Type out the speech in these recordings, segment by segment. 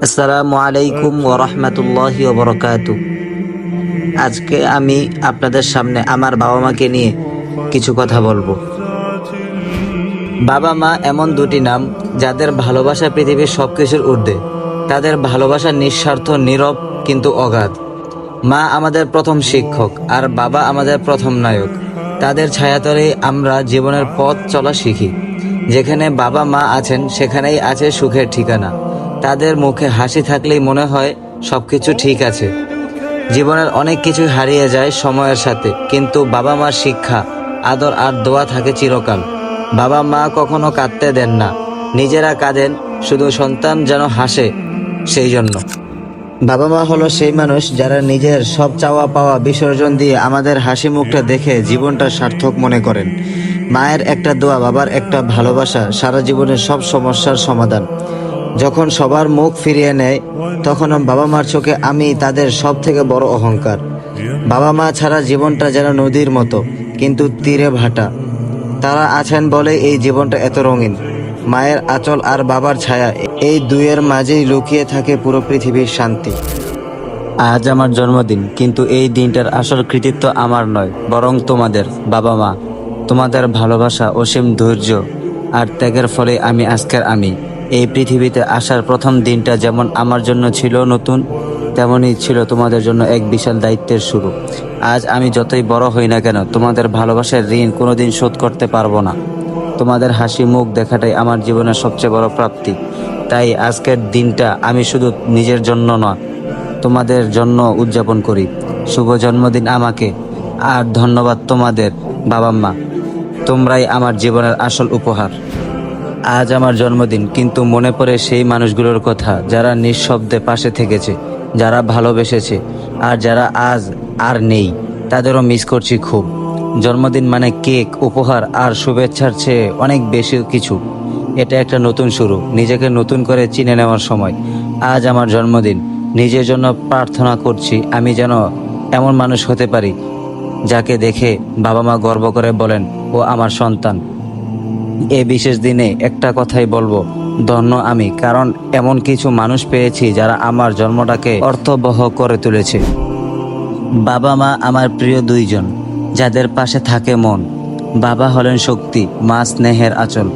আসসালামু আলাইকুম ওয়া রাহমাতুল্লাহি ওয়া বারাকাতুহু। আজকে আমি আপনাদের সামনে আমার বাবা মাকে নিয়ে কিছু কথা বলবো। বাবা মা এমন দুটি নাম যাদের ভালোবাসা পৃথিবীর সবকিছুর ঊর্ধ্বে। তাদের ভালোবাসা নিঃস্বার্থ, নীরব কিন্তু অগাধ। মা আমাদের প্রথম শিক্ষক আর বাবা আমাদের প্রথম নায়ক। তাদের ছায়াতলেই আমরা জীবনের পথ চলা শিখি। যেখানে বাবা মা আছেন সেখানেই আছে সুখের ঠিকানা। তাদের মুখে হাসি থাকলেই মনে হয় সবকিছু ঠিক আছে। জীবনের অনেক কিছু হারিয়ে যায় সময়ের সাথে, কিন্তু বাবা মার শিক্ষা, আদর আর দোয়া থাকে চিরকাল। বাবা মা কখনো কাঁদতে দেন না, নিজেরা কাঁদেন শুধু সন্তান যেন হাসে সেই জন্য। বাবা মা হলো সেই মানুষ যারা নিজের সব চাওয়া পাওয়া বিসর্জন দিয়ে আমাদের হাসি মুখটা দেখে জীবনটা সার্থক মনে করেন। মায়ের একটা দোয়া, বাবার একটা ভালোবাসা সারা জীবনের সব সমস্যার সমাধান। যখন সবার মুখ ফিরিয়ে নেয় তখন বাবা মার চোখে আমি তাদের সব থেকে বড় অহংকার। বাবা মা ছাড়া জীবনটা যেন নদীর মতো, কিন্তু তীরে ভাটা। তারা আছেন বলে এই জীবনটা এত রঙিন। মায়ের আঁচল আর বাবার ছায়া, এই দুইয়ের মাঝেই লুকিয়ে থাকে পুরো পৃথিবীর শান্তি। আজ আমার জন্মদিন, কিন্তু এই দিনটার আসল কৃতিত্ব আমার নয়, বরং তোমাদের বাবা মা। তোমাদের ভালোবাসা, অসীম ধৈর্য আর ত্যাগের ফলে আমি আজকের আমি। এই পৃথিবীতে আসার প্রথম দিনটা যেমন আমার জন্য ছিল নতুন, তেমনই ছিল তোমাদের জন্য এক বিশাল দায়িত্বের শুরু। আজ আমি যতই বড় হই না কেন, তোমাদের ভালোবাসার ঋণ কোনোদিন শোধ করতে পারবো না। তোমাদের হাসি মুখ দেখাটাই আমার জীবনের সবচেয়ে বড় প্রাপ্তি। তাই আজকের দিনটা আমি শুধু নিজের জন্য নয়, তোমাদের জন্য উদযাপন করি। শুভ জন্মদিন আমাকে, আর ধন্যবাদ তোমাদের বাবা মা। তোমরাই আমার জীবনের আসল উপহার। আজ আমার জন্মদিন, কিন্তু মনে পড়ে সেই মানুষগুলোর কথা যারা নিঃশব্দে পাশে থেকেছে, যারা ভালোবেসেছে, আর যারা আজ আর নেই। তাদেরও মিস করছি খুব। জন্মদিন মানে কেক, উপহার আর শুভেচ্ছার চেয়ে অনেক বেশি কিছু। এটা একটা নতুন শুরু, নিজেকে নতুন করে চিনে নেওয়ার সময়। আজ আমার জন্মদিন, নিজের জন্য প্রার্থনা করছি আমি যেন এমন মানুষ হতে পারি যাকে দেখে বাবা মা গর্ব করে বলেন, ও আমার সন্তান। এই বিশেষ দিনে একটা কথাই বলবো, ধন্য আমি, কারণ এমন কিছু মানুষ পেয়েছি যারা আমার জন্মটাকে অর্থবহ করে তুলেছে। বাবা মা আমার প্রিয় দুইজন, যাদের পাশে থাকে মন। বাবা হলেন শক্তি, মা স্নেহের আঁচল।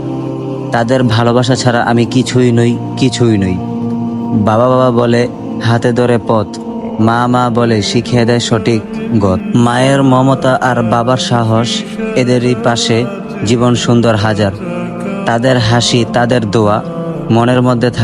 তাদের ভালোবাসা ছাড়া আমি কিছুই নই, কিছুই নই। বাবা বাবা বলে হাতে ধরে পথ, মা মা বলে শিখিয়ে দেয় সঠিক গত। মায়ের মমতা আর বাবার সাহস, এদেরই পাশে জীবন সুন্দর হাজার। তাদের হাসি, তাদের দোয়া মনের মধ্যে থাকে।